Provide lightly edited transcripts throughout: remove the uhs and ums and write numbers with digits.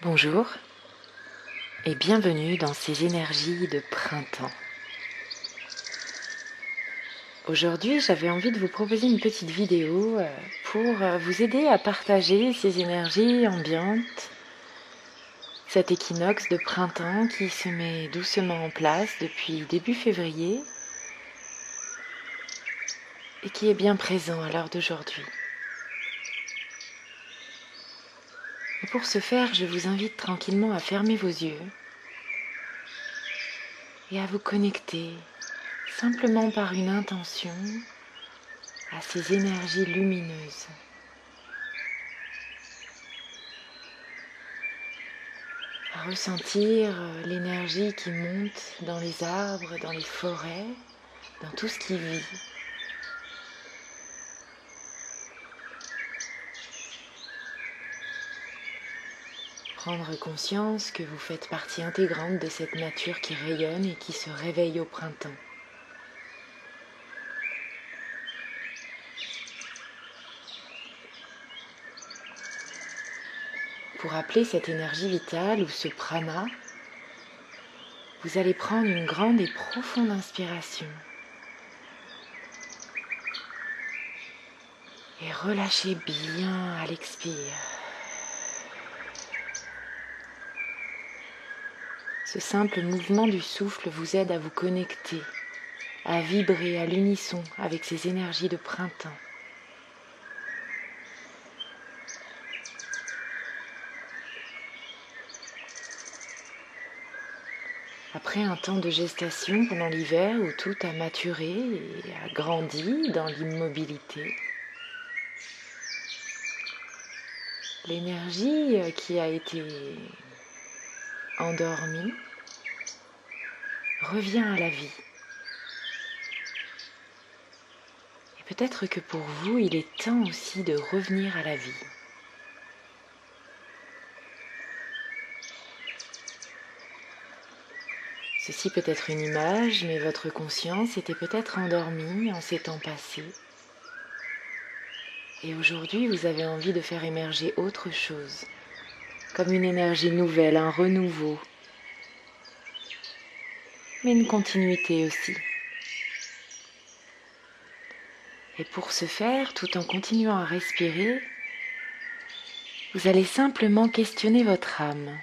Bonjour et bienvenue dans ces énergies de printemps. Aujourd'hui, j'avais envie de vous proposer une petite vidéo pour vous aider à partager ces énergies ambiantes, cet équinoxe de printemps qui se met doucement en place depuis début février et qui est bien présent à l'heure d'aujourd'hui. Et pour ce faire, je vous invite tranquillement à fermer vos yeux et à vous connecter simplement par une intention à ces énergies lumineuses. À ressentir l'énergie qui monte dans les arbres, dans les forêts, dans tout ce qui vit. Prendre conscience que vous faites partie intégrante de cette nature qui rayonne et qui se réveille au printemps. Pour appeler cette énergie vitale ou ce prana, vous allez prendre une grande et profonde inspiration et relâchez bien à l'expire. Ce simple mouvement du souffle vous aide à vous connecter, à vibrer à l'unisson avec ces énergies de printemps. Après un temps de gestation pendant l'hiver où tout a maturé et a grandi dans l'immobilité, l'énergie qui a été endormie revient à la vie. Et peut-être que pour vous, il est temps aussi de revenir à la vie. Ceci peut être une image, mais votre conscience était peut-être endormie en ces temps passés. Et aujourd'hui, vous avez envie de faire émerger autre chose, comme une énergie nouvelle, un renouveau, mais une continuité aussi. Et pour ce faire, tout en continuant à respirer, vous allez simplement questionner votre âme.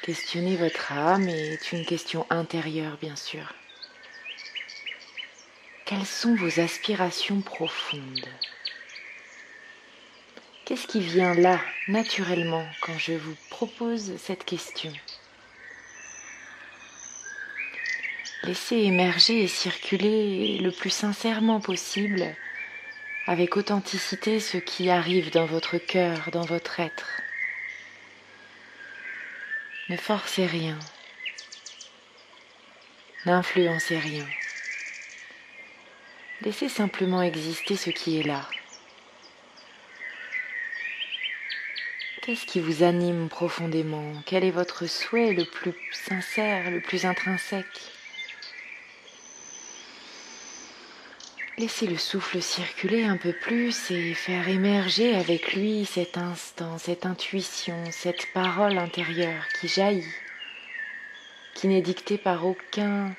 Questionner votre âme est une question intérieure, bien sûr. Quelles sont vos aspirations profondes ? Qu'est-ce qui vient là, naturellement, quand je vous propose cette question ? Laissez émerger et circuler le plus sincèrement possible, avec authenticité, ce qui arrive dans votre cœur, dans votre être. Ne forcez rien. N'influencez rien. Laissez simplement exister ce qui est là. Qu'est-ce qui vous anime profondément ? Quel est votre souhait le plus sincère, le plus intrinsèque ? Laissez le souffle circuler un peu plus et faire émerger avec lui cet instant, cette intuition, cette parole intérieure qui jaillit, qui n'est dictée par aucun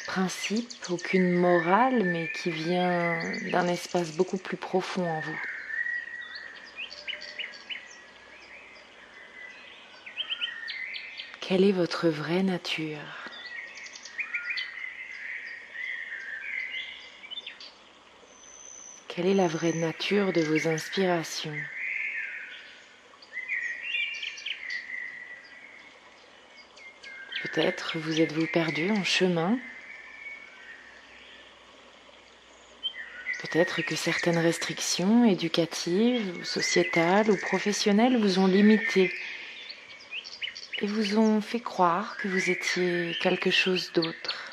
principe, aucune morale, mais qui vient d'un espace beaucoup plus profond en vous. Quelle est votre vraie nature ? Quelle est la vraie nature de vos inspirations ? Peut-être vous êtes-vous perdu en chemin ? Peut-être que certaines restrictions éducatives, sociétales ou professionnelles vous ont limité et vous ont fait croire que vous étiez quelque chose d'autre.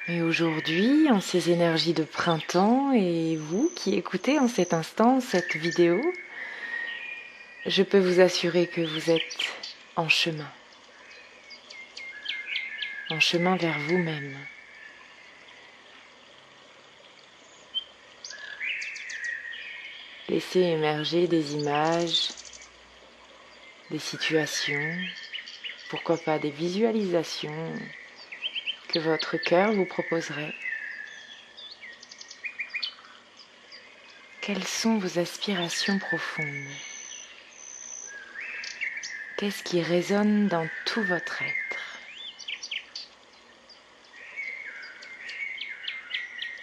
Mais aujourd'hui, en ces énergies de printemps, et vous qui écoutez en cet instant cette vidéo, je peux vous assurer que vous êtes en chemin vers vous-même. Laissez émerger des images, des situations, pourquoi pas des visualisations que votre cœur vous proposerait. Quelles sont vos aspirations profondes? Qu'est-ce qui résonne dans tout votre être?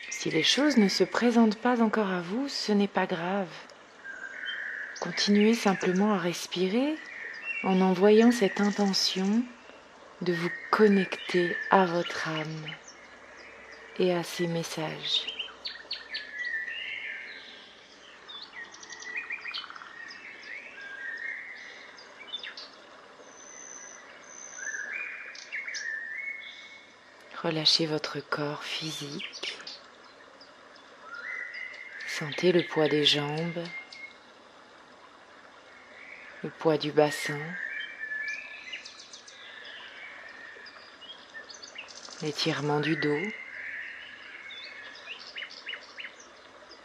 Si les choses ne se présentent pas encore à vous, ce n'est pas grave. Continuez simplement à respirer en envoyant cette intention de vous connecter à votre âme et à ses messages. Relâchez votre corps physique. Sentez le poids des jambes, le poids du bassin, l'étirement du dos,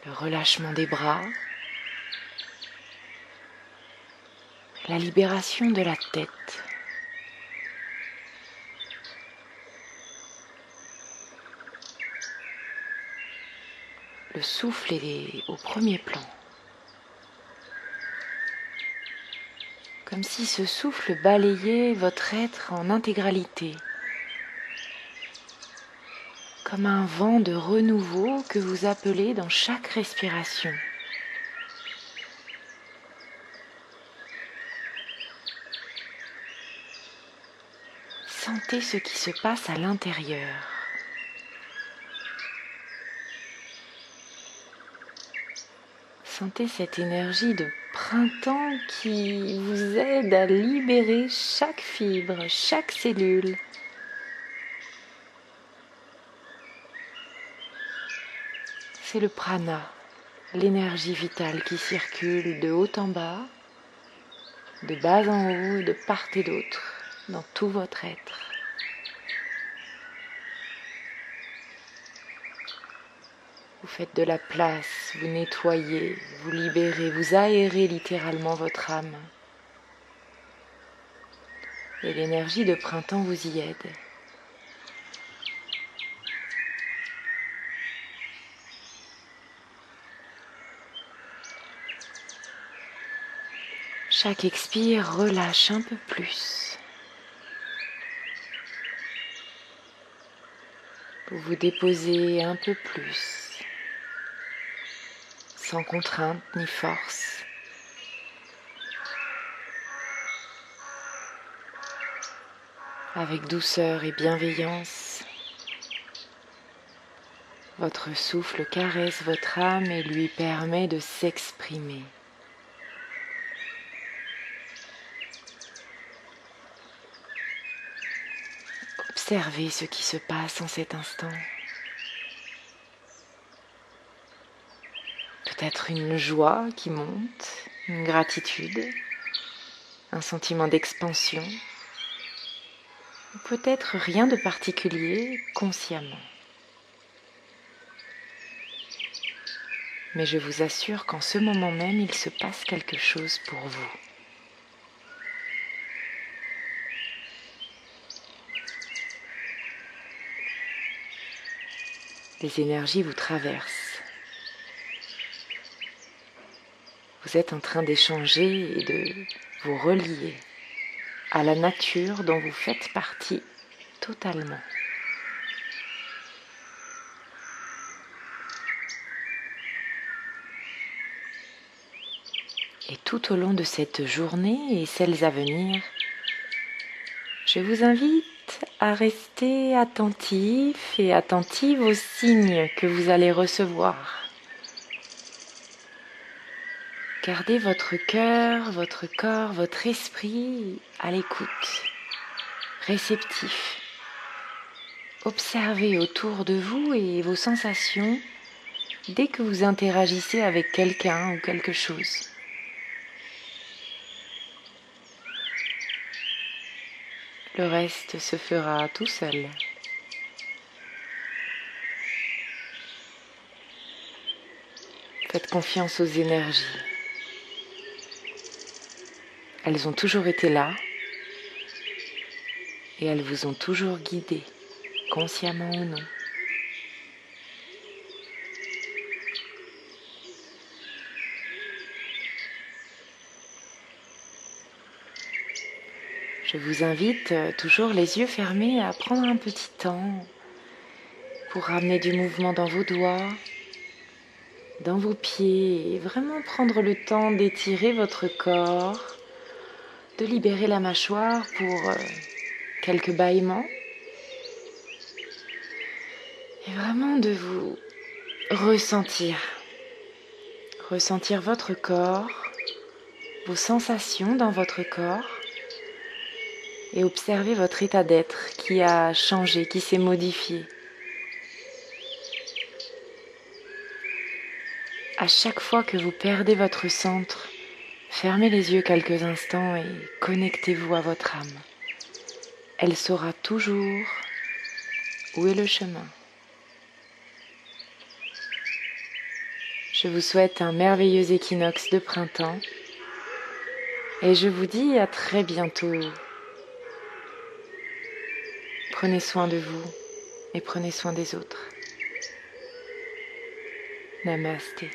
le relâchement des bras, la libération de la tête. Le souffle est au premier plan. Comme si ce souffle balayait votre être en intégralité. Comme un vent de renouveau que vous appelez dans chaque respiration. Sentez ce qui se passe à l'intérieur. Sentez cette énergie de printemps qui vous aide à libérer chaque fibre, chaque cellule. C'est le prana, l'énergie vitale qui circule de haut en bas, de bas en haut, de part et d'autre, dans tout votre être. Vous faites de la place, vous nettoyez, vous libérez, vous aérez littéralement votre âme. Et l'énergie de printemps vous y aide. Chaque expire relâche un peu plus. Vous vous déposez un peu plus. Sans contrainte ni force. Avec douceur et bienveillance, votre souffle caresse votre âme et lui permet de s'exprimer. Observez ce qui se passe en cet instant. Peut-être une joie qui monte, une gratitude, un sentiment d'expansion, ou peut-être rien de particulier consciemment. Mais je vous assure qu'en ce moment même, il se passe quelque chose pour vous. Les énergies vous traversent. Vous êtes en train d'échanger et de vous relier à la nature dont vous faites partie totalement. Et tout au long de cette journée et celles à venir, je vous invite à rester attentif et attentive aux signes que vous allez recevoir. Gardez votre cœur, votre corps, votre esprit à l'écoute, réceptif. Observez autour de vous et vos sensations dès que vous interagissez avec quelqu'un ou quelque chose. Le reste se fera tout seul. Faites confiance aux énergies. Elles ont toujours été là et elles vous ont toujours guidé, consciemment ou non. Je vous invite, toujours les yeux fermés, à prendre un petit temps pour ramener du mouvement dans vos doigts, dans vos pieds, et vraiment prendre le temps d'étirer votre corps, de libérer la mâchoire pour quelques bâillements, et vraiment de vous ressentir votre corps, vos sensations dans votre corps, et observer votre état d'être qui a changé, qui s'est modifié. À chaque fois que vous perdez votre centre, fermez les yeux quelques instants et connectez-vous à votre âme. Elle saura toujours où est le chemin. Je vous souhaite un merveilleux équinoxe de printemps et je vous dis à très bientôt. Prenez soin de vous et prenez soin des autres. Namasté.